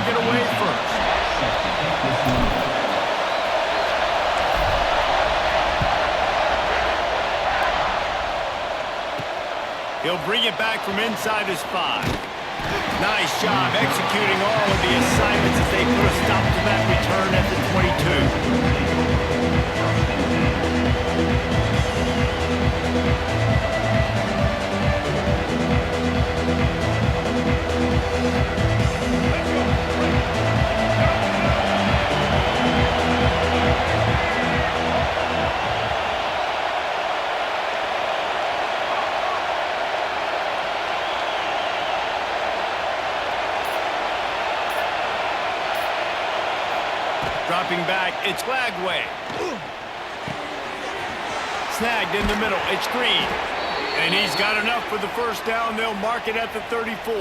it away first. He'll bring it back from inside his 5. Nice job executing all of the assignments as they put a stop to that return at the 22. Dropping back, it's Flagway. Snagged in the middle, it's Green. And he's got enough for the first down. They'll mark it at the 34.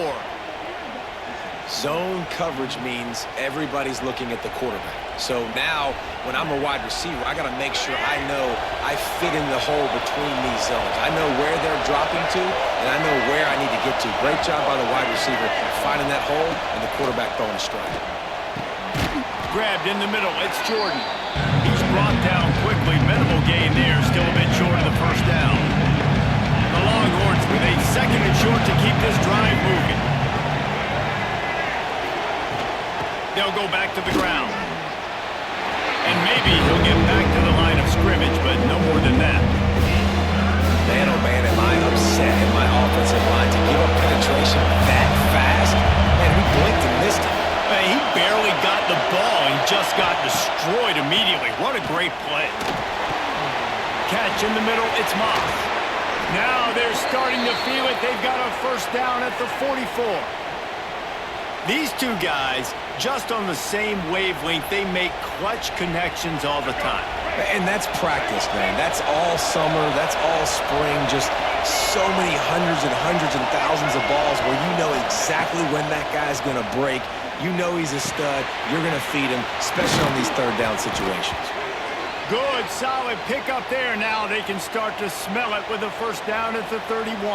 Zone coverage means everybody's looking at the quarterback. So now, when I'm a wide receiver, I got to make sure I know I fit in the hole between these zones. I know where they're dropping to, and I know where I need to get to. Great job by the wide receiver finding that hole and the quarterback throwing a strike. Grabbed in the middle, it's Jordan. He's brought down quickly. Minimal gain there, still a bit short of the first down. The Longhorns with a 2nd and short to keep this drive moving. They'll go back to the ground. And maybe he'll get back to the line of scrimmage, but no more than that. Man, oh man, am I upset in my offensive line to give up penetration that fast? Man, we blinked and missed it. He barely got the ball and just got destroyed immediately. What a great play. Catch in the middle, it's Moss. Now they're starting to feel it. They've got a first down at the 44. These two guys, just on the same wavelength, they make clutch connections all the time. And that's practice, man. That's all summer. That's all spring. Just so many hundreds and thousands of balls where you know exactly when that guy's going to break. You know he's a stud. You're going to feed him, especially on these third down situations. Good, solid pickup there. Now they can start to smell it with a first down at the 31.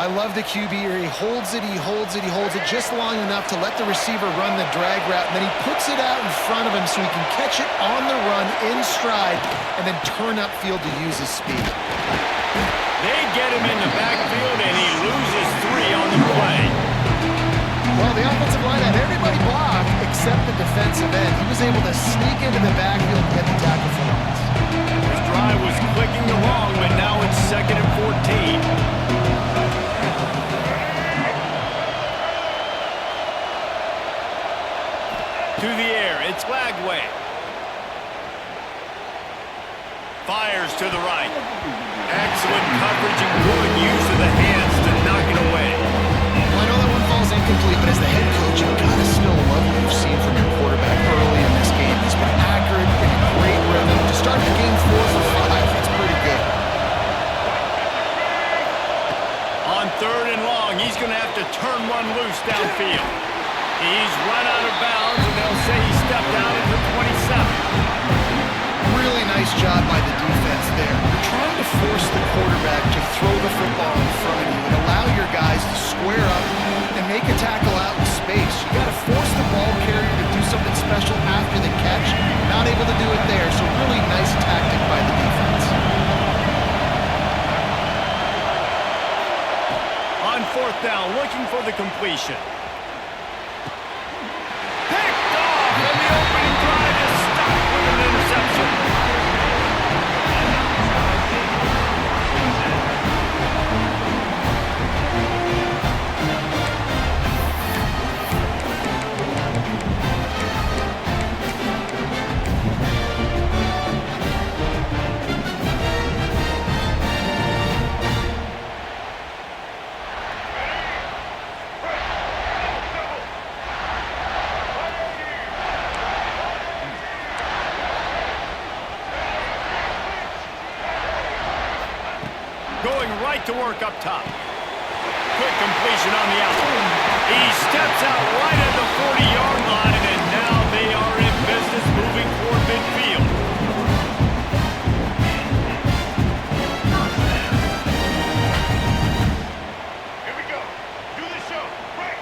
I love the QB here. He holds it, he holds it, he holds it just long enough to let the receiver run the drag route, and then he puts it out in front of him so he can catch it on the run in stride and then turn upfield to use his speed. They get him in the backfield, and he loses 3 on the play. Well, the offensive line had everybody blocked except the defensive end. He was able to sneak into the backfield and get the tackle for loss. His drive was clicking along, but now it's 2nd and 14. To the air, it's Flagway. Fires to the right. Excellent coverage and good use of the hands to knock it away. Well, I know that one falls incomplete, but as the head coach, you've got to still love what you've seen from your quarterback early in this game. He's been accurate and a great rhythm. To start the game 4 for 5, that's pretty good. On 3rd and long, he's going to have to turn one loose downfield. He's run out of bounds, and they'll say he stepped out at the 27. Really nice job by the defense there. You're trying to force the quarterback to throw the football in front of you and allow your guys to square up and make a tackle out in space. You got to force the ball carrier to do something special after the catch. Not able to do it there, so really nice tactic by the defense. On 4th down, looking for the completion. Picked off, and the opening drive is stopped with an interception. Going right to work up top. Quick completion on the out. He steps out right at the 40-yard line, and now they are in business moving toward midfield. Here we go. Do the show. Right.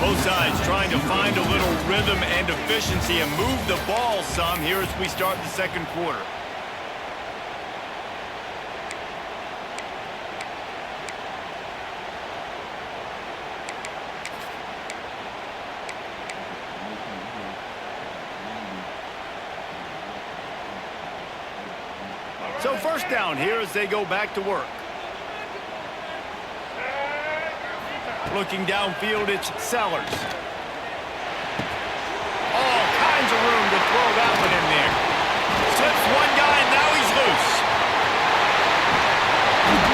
Both sides trying to find a little rhythm and efficiency and move the ball some here as we start the second quarter. So first down here as they go back to work. Looking downfield, it's Sellers. All kinds of room to throw that one in there. Slips one guy, and now he's loose.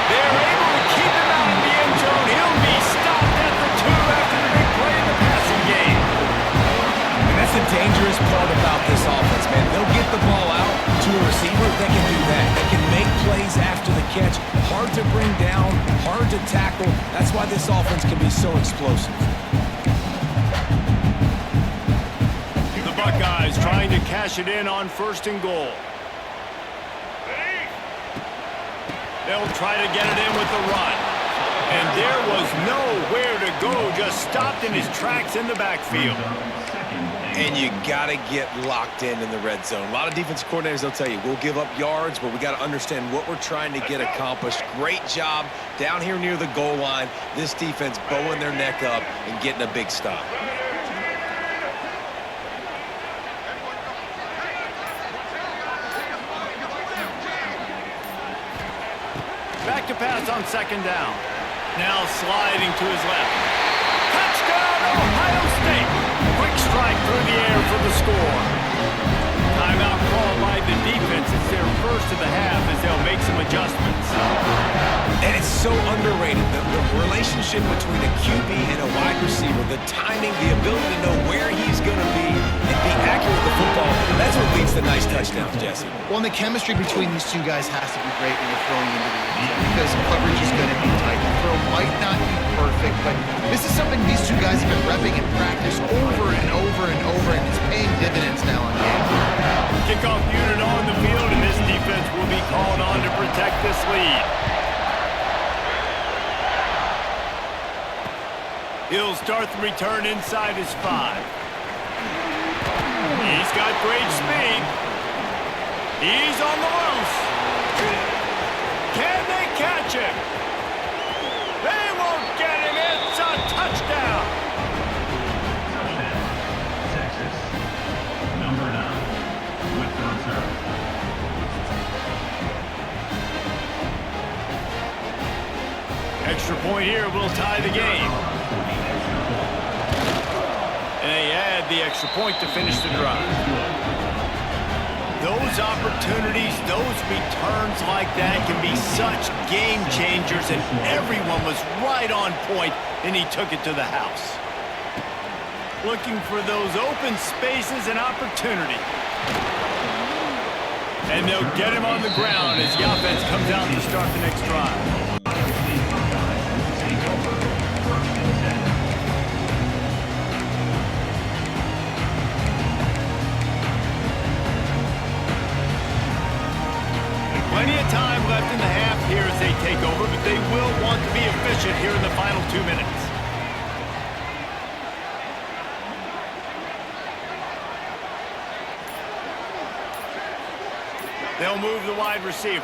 They're able to keep him out in the end zone. He'll be stopped at the 2 after the big play in the passing game. And that's the dangerous part about this offense, man. They'll get the ball out to a receiver. They can do that. They can make plays after the catch. Hard to bring down, hard to tackle. That's why this offense can be so explosive. The Buckeyes trying to cash it in on 1st and goal. They'll try to get it in with the run. And there was nowhere to go, just stopped in his tracks in the backfield. And you got to get locked in the red zone. A lot of defensive coordinators, they'll tell you, we'll give up yards, but we got to understand what we're trying to get accomplished. Great job down here near the goal line. This defense bowing their neck up and getting a big stop. Back to pass on 2nd down. Now sliding to his left. Touchdown, Ohio State! Quick strike through the air for the score. Timeout called by the defense. It's their first of the half as they'll make some adjustments. And it's so underrated, the relationship between a QB and a wide receiver, the timing, the ability to know where he's going to be and be accurate with the football, that's what leads to nice touchdowns, Jesse. Well, and the chemistry between these two guys has to be great when you're throwing into the end zone because coverage is going to be tight. The throw might not be perfect, but this is something these two guys have been repping in practice over and over and over, and it's paying dividends now on game. Kickoff unit on the field, and this defense will be called on to protect this lead. He'll start the return inside his 5. He's got great speed. He's on the loose. Can they catch him? They won't get him. It's a touchdown. Texas, number 9, with the return. Extra point here will tie the game. And they add the extra point to finish the drive. Those opportunities, those returns like that can be such game changers, and everyone was right on point, and he took it to the house. Looking for those open spaces and opportunity. And they'll get him on the ground as the offense comes out to start the next drive. Plenty of time left in the half here as they take over, but they will want to be efficient here in the final 2 minutes. They'll move the wide receiver.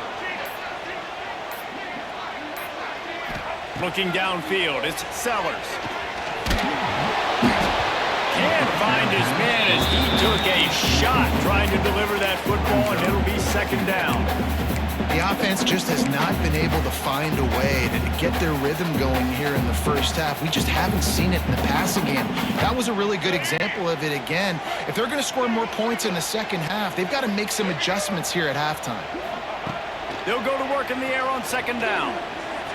Looking downfield, it's Sellers. Can't find his man as he took a shot trying to deliver that football, and it'll be 2nd down. The offense just has not been able to find a way to get their rhythm going here in the first half. We just haven't seen it in the passing game. That was a really good example of it again. If they're going to score more points in the second half, they've got to make some adjustments here at halftime. They'll go to work in the air on 2nd down.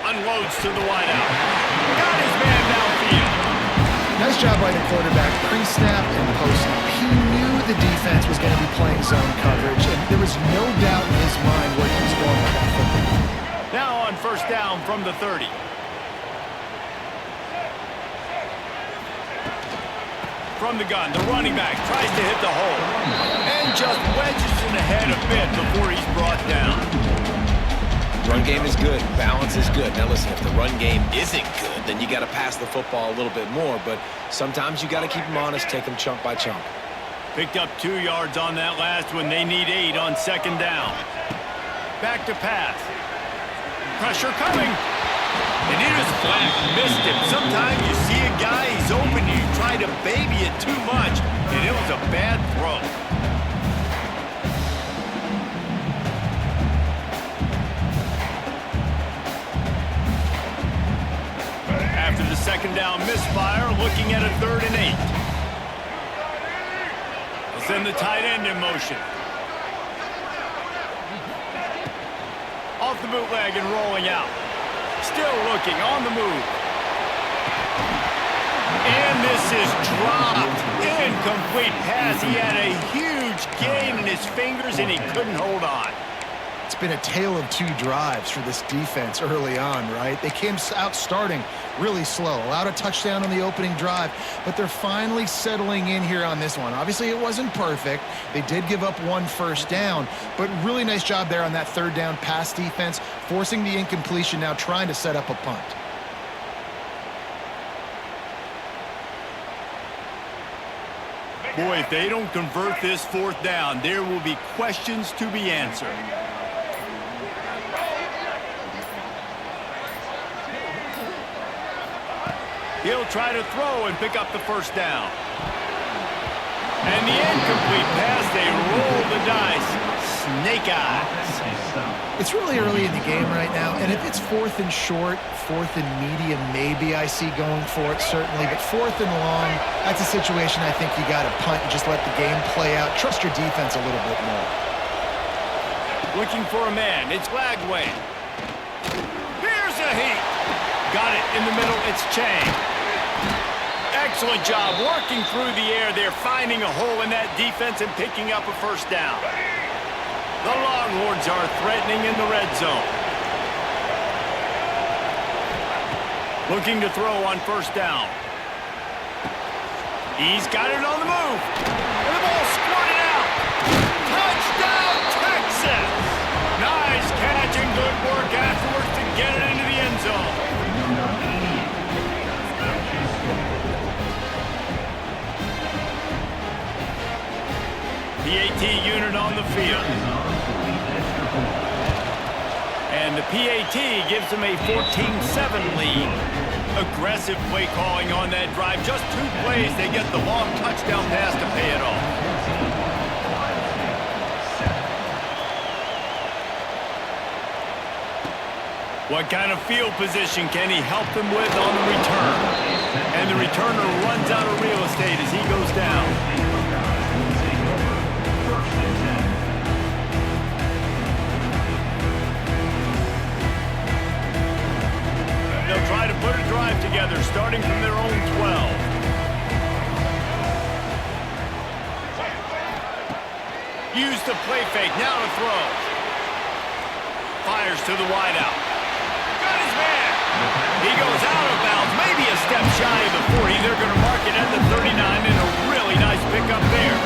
Unloads to the wideout. Got his man downfield. Nice job by the quarterback, pre-snap and post-snap. He knew the defense was going to be playing zone coverage, and there was no doubt in his mind where he was going with that football. Now on 1st down from the 30. From the gun, the running back tries to hit the hole and just wedges in the head a bit before he's brought down. Run game is good. Balance is good. Now listen, if the run game isn't good, then you got to pass the football a little bit more. But sometimes you got to keep them honest, take them chunk by chunk. Picked up 2 yards on that last one. They need 8 on second down. Back to pass. Pressure coming. And it is flat. Missed him. Sometimes you see a guy, he's open, you try to baby it too much, and it was a bad throw. After the second down misfire, looking at a 3rd and 8. They'll send the tight end in motion. Off the bootleg and rolling out. Still looking on the move. And this is dropped. Incomplete pass. He had a huge gain in his fingers and he couldn't hold on. It's been a tale of 2 drives for this defense early on, right? They came out starting really slow, allowed a touchdown on the opening drive, but they're finally settling in here on this one. Obviously, it wasn't perfect. They did give up 1 first down, but really nice job there on that 3rd down pass defense, forcing the incompletion, now trying to set up a punt. Boy, if they don't convert this 4th down, there will be questions to be answered. He'll try to throw and pick up the first down. And the incomplete pass, they roll the dice. Snake eyes. It's really early in the game right now, and if it's 4th and short, 4th and medium, maybe I see going for it, certainly. But 4th and long, that's a situation I think you got to punt and just let the game play out. Trust your defense a little bit more. Looking for a man. It's Lagway. Here's a heat. Got it in the middle. It's Chang. Excellent job working through the air there, finding a hole in that defense and picking up a first down. The Longhorns are threatening in the red zone. Looking to throw on first down. He's got it on the move. And the ball squirted out. Touchdown, Texas! Nice catch and good work afterwards to get it into the end zone. PAT unit on the field. And the PAT gives them a 14-7 lead. Aggressive play calling on that drive. Just 2 plays, they get the long touchdown pass to pay it off. What kind of field position can he help them with on the return? And the returner runs out of real estate as he goes down. They'll try to put a drive together, starting from their own 12. Use the play fake, now to throw. Fires to the wideout. Got his man. He goes out of bounds, maybe a step shy of the 40. They're going to mark it at the 39, and a really nice pickup there.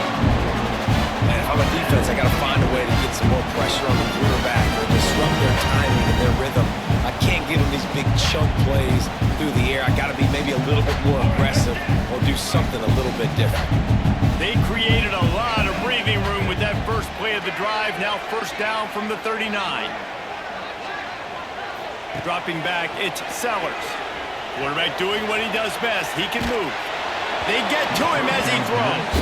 And if I'm a defense, I got to find a way to get some more pressure on the quarterback or disrupt their timing and their rhythm. I can't give them these big chunk plays through the air. I got to be maybe a little bit more aggressive or do something a little bit different. They created a lot of breathing room with that first play of the drive. Now first down from the 39. Dropping back, it's Sellers. Quarterback doing what he does best. He can move. They get to him as he throws.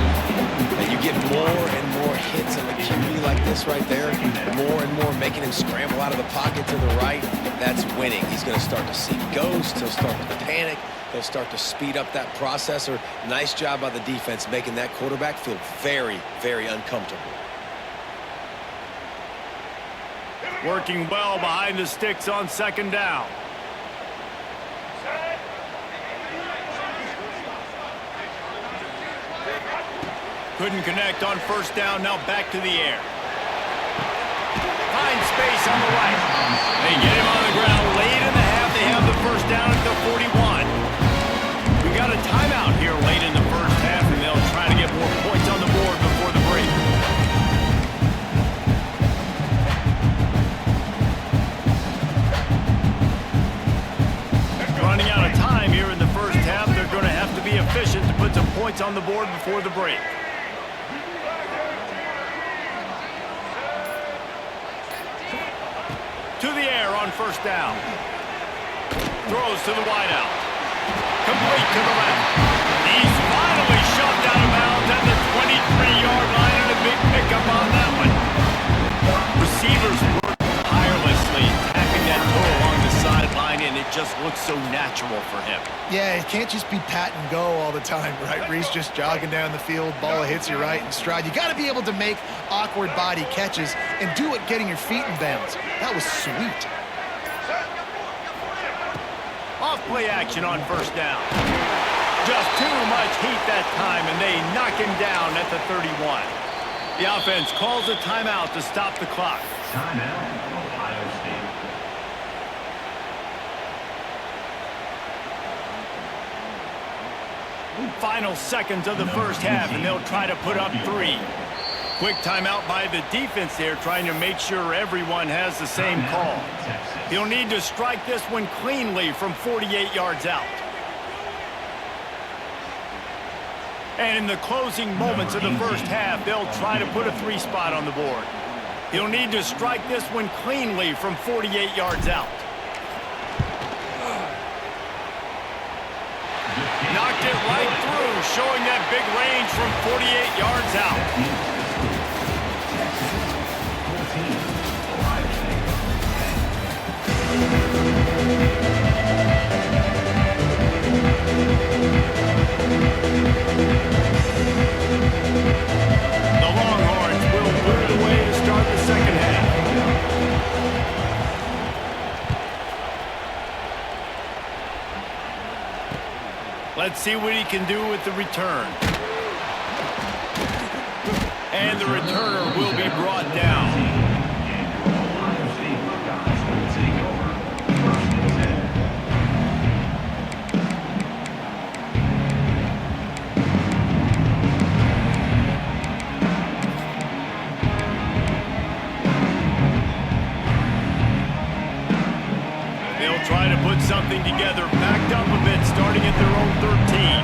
And you get more and more hits in the QB like this right there, more and more making him scramble out of the pocket to the right. That's winning. He's going to start to see ghosts. He'll start to panic. He'll start to speed up that processor. Nice job by the defense making that quarterback feel very, very uncomfortable. Working well behind the sticks on second down. Couldn't connect on first down, now back to the air. Finds space on the right. They get him on the ground late in the half. They have the first down at the 41. We got a timeout here late in the first half, and they'll try to get more points on the board before the break. time here in the first half. They're going to have to be efficient to put some points on the board before the break. To the air on first down. Throws to the wideout. Complete to the left. He's finally shoved out of bounds at the 23-yard line, and a big pickup on that one. Receivers work tirelessly, tapping that toe along the sideline, and it just looks so natural for him. Yeah, it can't just be pat and go all the time, right? Reese just jogging down the field, ball hits you right in stride. You got to be able to make awkward body catches and do it getting your feet in bounds. That was sweet. Off play action on first down. Just too much heat that time, and they knock him down at the 31. The offense calls a timeout to stop the clock. Timeout, Ohio State. Final seconds of the first half, and they'll try to put up 3. Quick timeout by the defense there, trying to make sure everyone has the same call. He'll need to strike this one cleanly from 48 yards out. And in the closing moments of the first half, they'll try to put a 3 spot on the board. He'll need to strike this one cleanly from 48 yards out. Knocked it right through, showing that big range from 48 yards out. The Longhorns will put it away to start the second half. Let's see what he can do with the return. And the returner will be brought down. Try to put something together, backed up a bit, starting at their own 13.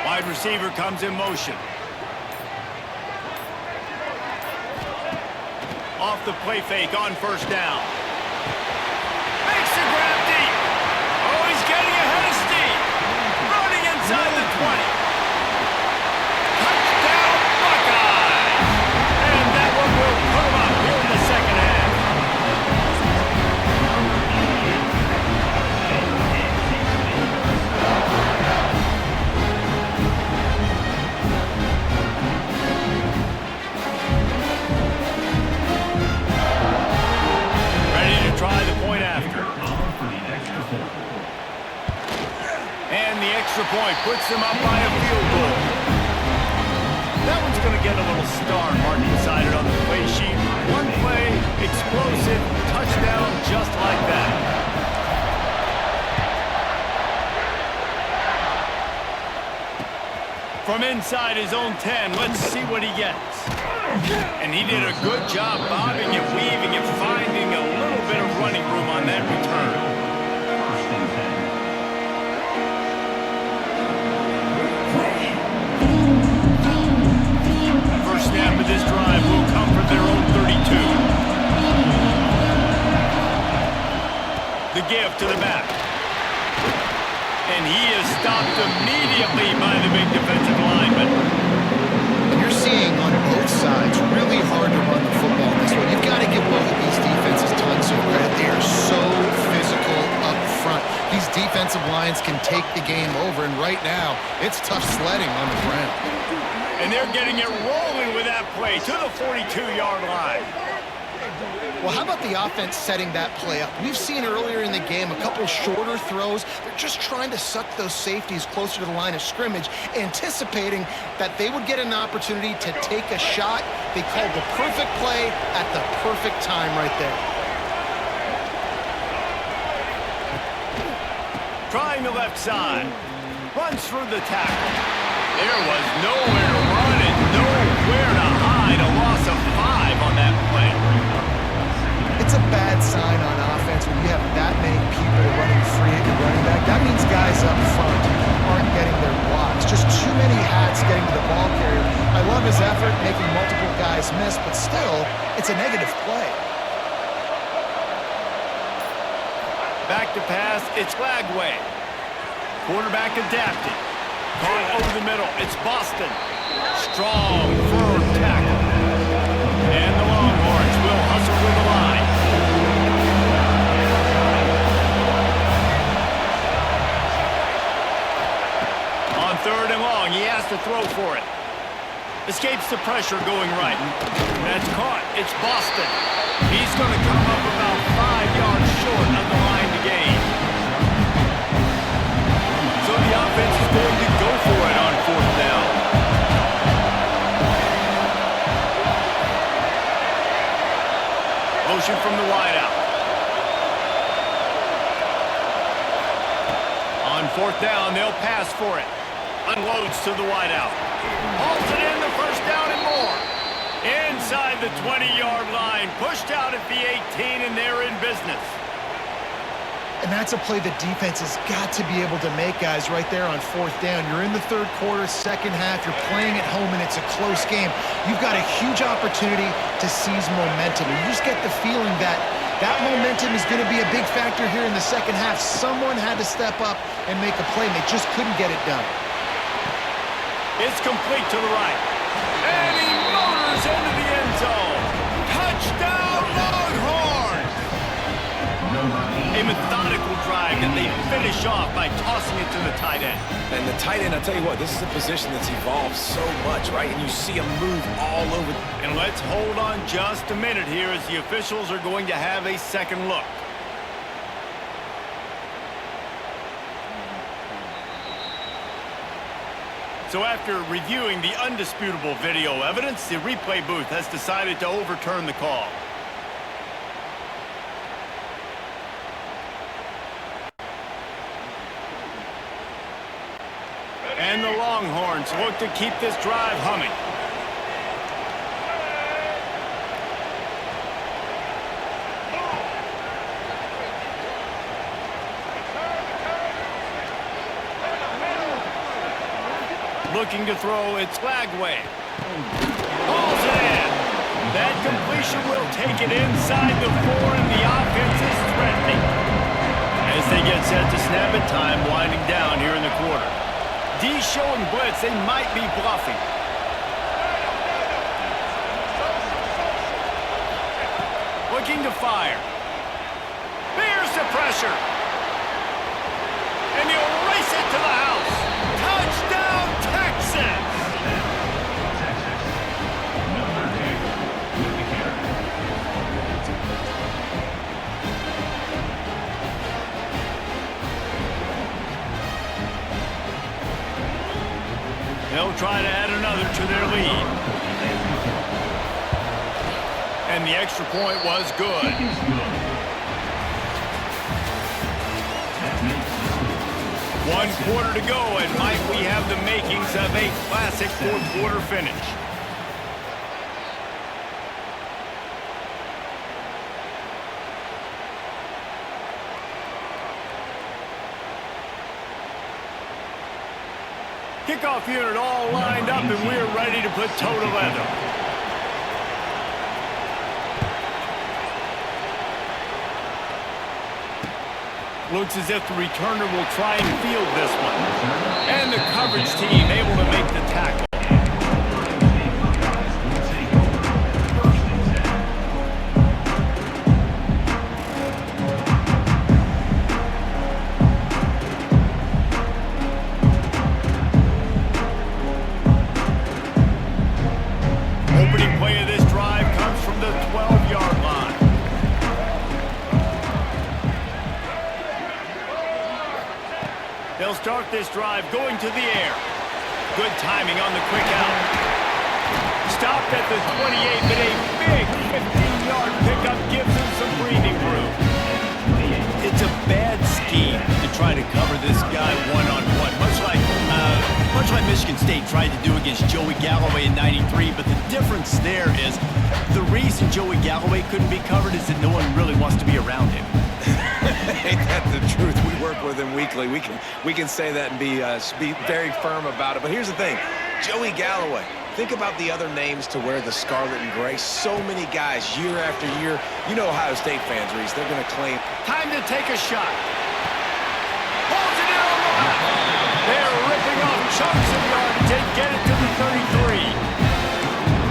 Wide receiver comes in motion. Off the play fake on first down. Makes the grab deep. Oh, he's getting ahead of steam. Running inside the 20. Touchdown, Buckeye! And that one will put him up here in the second half. Try the point after. And the extra point puts them up by a field goal. That one's going to get a little star mark decided on the play sheet. One play, explosive, touchdown just like that. From inside his own 10, let's see what he gets. And he did a good job bobbing and weaving and finding a little bit of running room on that return. First snap of this drive will come from their own 32. The give to the back. And he is stopped immediately by the big defensive lineman. You're seeing on both sides really hard to run the football in this one. You've got to give both of these defenses tons of credit. They are so physical up front. These defensive lines can take the game over, and right now, it's tough sledding on the ground. And they're getting it rolling with that play to the 42-yard line. Well, how about the offense setting that play up? We've seen earlier in the game a couple shorter throws. They're just trying to suck those safeties closer to the line of scrimmage, anticipating that they would get an opportunity to take a shot. They called the perfect play at the perfect time right there. Trying the left side. Runs through the tackle. There was nowhere to run and nowhere to hide. A loss of 5 on that play. It's a bad sign on offense when you have that many people running just missed, but still, it's a negative play. Back to pass, it's Flagway. Quarterback adapted. Caught over the middle, it's Boston. Strong, firm tackle. And the Longhorns will hustle to the line. On 3rd and long, he has to throw for it. Escapes the pressure going right. That's caught. It's Boston. He's going to come up about 5 yards short of the line to gain. So the offense is going to go for it on 4th down. Motion from the wideout. On 4th down, they'll pass for it. Unloads to the wideout. Hauls it in, the 1st down and more. Inside the 20-yard line. Pushed out at the 18, and they're in business. And that's a play the defense has got to be able to make, guys, right there on 4th down. You're in the 3rd quarter, 2nd half. You're playing at home, and it's a close game. You've got a huge opportunity to seize momentum. You just get the feeling that that momentum is going to be a big factor here in the 2nd half. Someone had to step up and make a play, and they just couldn't get it done. It's complete to the right. And he motors into the end zone. Touchdown, Longhorns! A methodical drive that they finish off by tossing it to the tight end. And the tight end, I'll tell you what, this is a position that's evolved so much, right? And you see him move all over. And let's hold on just a minute here as the officials are going to have a second look. So after reviewing the undisputable video evidence, the replay booth has decided to overturn the call. And the Longhorns look to keep this drive humming. Looking to throw, it's Flagway. Pulls it in. That completion will take it inside the 4, and the offense is threatening. As they get set to snap it, time winding down here in the quarter. D showing blitz, they might be bluffing. Looking to fire. There's the pressure. And he'll race it to the house. Touchdown, Texas! They'll try to add another to their lead. And the extra point was good. 1 quarter to go, and might we have the makings of a classic 4th quarter finish. Kickoff unit all lined up, and we're ready to put toe to leather. Looks as if the returner will try and field this one. And the coverage team able to make the tackle. Opening play of this drive comes from the 12-yard line. They'll start this drive going to the air. Good timing on the quick out. Stopped at the 28, but a big 15-yard pickup gives him some breathing room. It's a bad scheme to try to cover this guy one-on-one, much like Michigan State tried to do against Joey Galloway in '93, but the difference there is the reason Joey Galloway couldn't be covered is that no one really wants to be around him. Ain't that the truth? We work with him weekly. We can say that and be very firm about it. But here's the thing. Joey Galloway. Think about the other names to wear the scarlet and gray. So many guys, year after year. You know Ohio State fans, Reese, they're going to claim. Time to take a shot. Holds it in on the left. They're ripping off chunks of yardage and get it to the 33.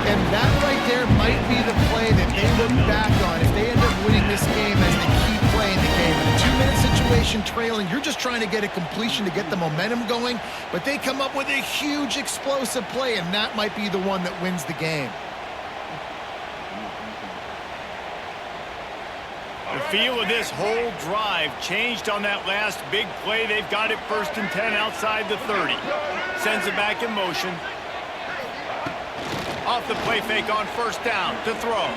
And that right there might be the play that they look back on if they end up winning this game as they keep playing the game. In a 2-minute situation trailing, you're just trying to get a completion to get the momentum going, but they come up with a huge explosive play, and that might be the one that wins the game. The feel of this whole drive changed on that last big play. They've got it 1st and 10 outside the 30. Sends it back in motion. Off the play fake on 1st down to throw.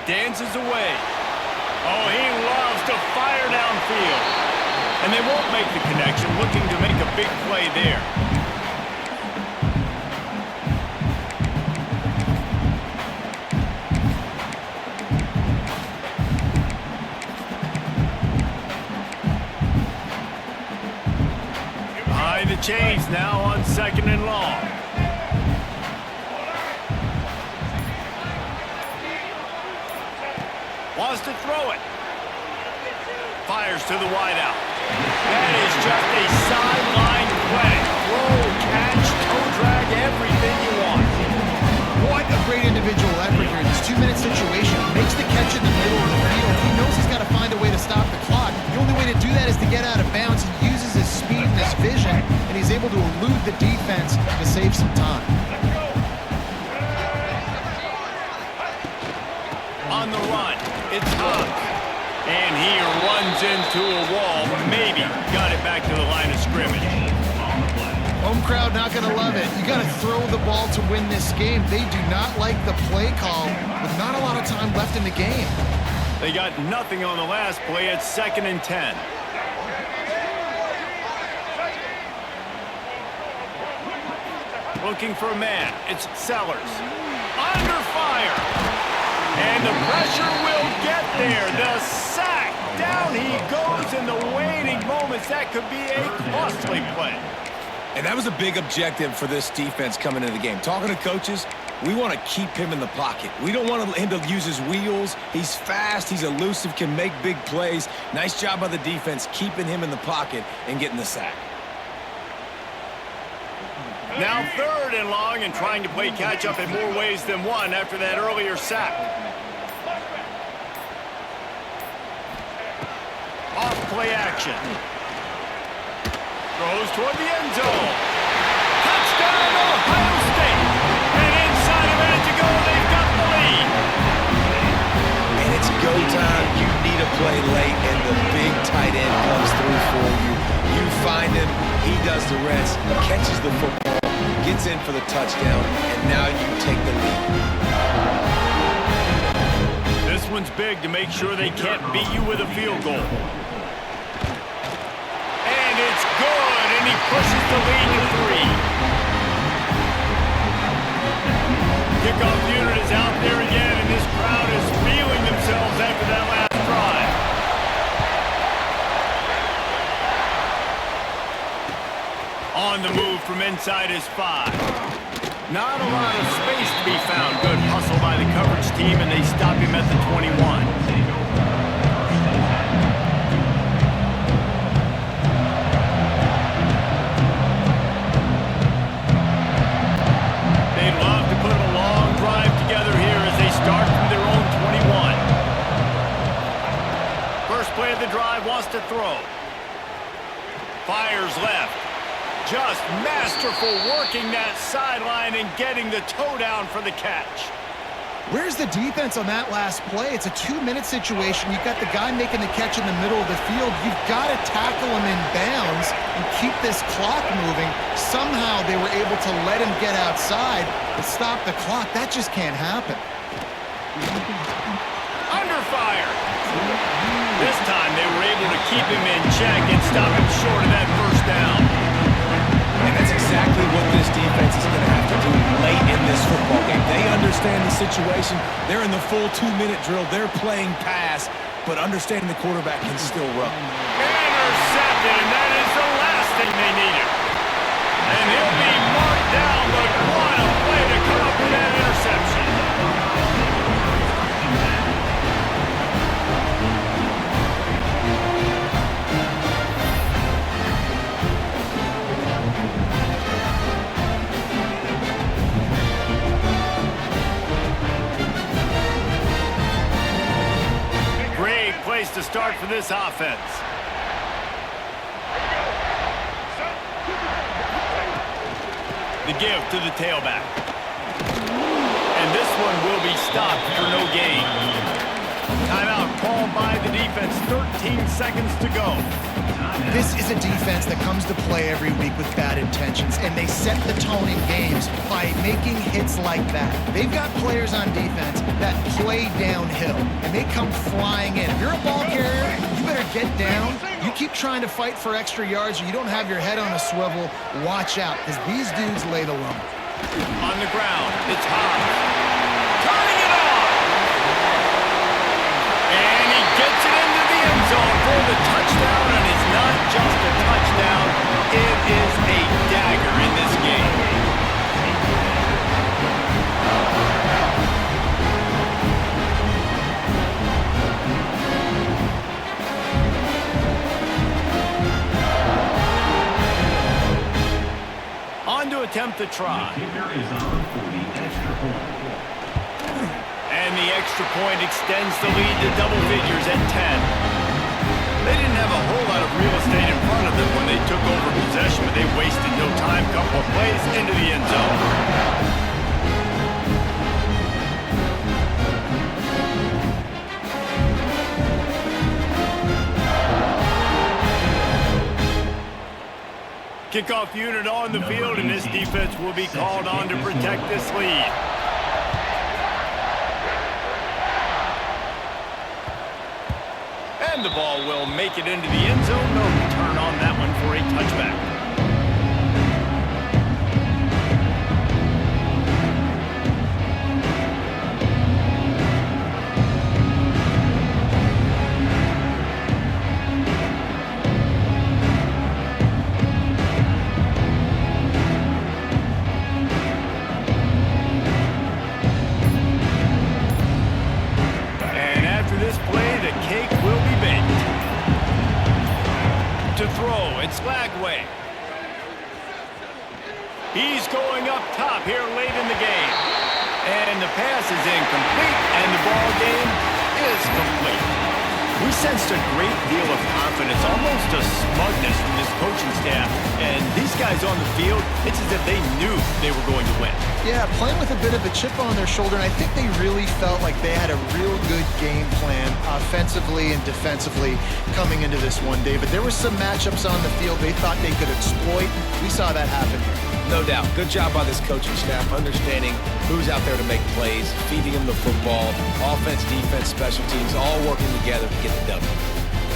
Dances away. Oh, he loves to fire downfield. And they won't make the connection, looking to make a big play there. Behind the chains now on 2nd and long. Wants to throw it. Fires to the wideout. That is just a sideline play. Throw, catch, toe drag, everything you want. What a great individual effort here in this 2-minute situation. He makes the catch in the middle of the field. He knows he's got to find a way to stop the clock. The only way to do that is to get out of bounds. He uses his speed and his vision, and he's able to elude the defense to save some time. On the run, it's Hunt. And he runs into a wall. Maybe got it back to the line of scrimmage. Home crowd not going to love it. You got to throw the ball to win this game. They do not like the play call with not a lot of time left in the game. They got nothing on the last play at 2nd and 10. Looking for a man. It's Sellers. Under fire. And the pressure will get there. The sack. Down he goes in the waiting moments. That could be a costly play. And that was a big objective for this defense coming into the game. Talking to coaches, we want to keep him in the pocket. We don't want him to use his wheels. He's fast. He's elusive, can make big plays. Nice job by the defense keeping him in the pocket and getting the sack. Now 3rd and long and trying to play catch-up in more ways than one after that earlier sack. Off play action. Throws toward the end zone. Touchdown, Ohio State. And inside a minute to go, they've got the lead. And it's go time. You need a play late, and the big tight end comes through for you. You find him, he does the rest, catches the football, gets in for the touchdown, and now you take the lead. This one's big to make sure they can't beat you with a field goal. And it's good, and he pushes the lead to 3. Kickoff unit is out there again, and this crowd is feeling themselves after that last drive. On the move from inside his 5. Not a lot of space to be found. Good hustle by the coverage team, and they stop him at the 21. They'd love to put a long drive together here as they start from their own 21. First play of the drive, wants to throw. Fires left. Just masterful working that sideline and getting the toe down for the catch. Where's the defense on that last play? It's a 2-minute situation. You've got the guy making the catch in the middle of the field. You've got to tackle him in bounds and keep this clock moving. Somehow they were able to let him get outside and stop the clock. That just can't happen. Under fire. This time they were able to keep him in check and stop him short of that 1st down. And that's exactly what this defense is going to have to do late in this football game. They understand the situation. They're in the full 2-minute drill. They're playing pass, but understanding the quarterback can still run. Intercepted, and that is the last thing they needed. And he'll be marked down, but what a play to come up with that interception. Great place to start for this offense. The give to the tailback. And this one will be stopped for no gain. Timeout called by the defense. 13 seconds to go. This is a defense that comes to play every week with bad intentions, and they set the tone in games by making hits like that. They've got players on defense that play downhill, and they come flying in. If you're a ball carrier, you better get down. You keep trying to fight for extra yards, or you don't have your head on a swivel. Watch out, because these dudes lay the lumber. On the ground, it's Hobbs. Turning it on! And he gets it into the end zone for the touchdown, and it's not just a touchdown, it is a dagger in this game. On to attempt the try. The kicker is on for the extra point. And the extra point extends the lead to double figures at 10. They didn't have a whole lot of real estate in front of them when they took over possession, but they wasted no time. Couple of plays into the end zone. Kickoff unit on the field, and this defense will be called on to protect this lead. And the ball will make it into the end zone. No return on that one for a touchback. To throw, it's Lagway. He's going up top here late in the game. And the pass is incomplete, and the ball game is complete. We sensed a great deal of confidence, almost a smugness from this coaching staff. And these guys on the field, it's as if they knew they were going to win. Yeah, playing with a bit of a chip on their shoulder, and I think they really felt like they had a real good game plan offensively and defensively coming into this one, David. There were some matchups on the field they thought they could exploit. We saw that happen here. No doubt. Good job by this coaching staff, understanding who's out there to make plays, feeding them the football, offense, defense, special teams, all working together to get the W.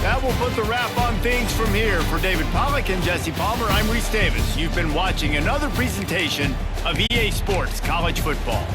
That will put the wrap on things from here. For David Pollack and Jesse Palmer, I'm Reese Davis. You've been watching another presentation of EA Sports College Football.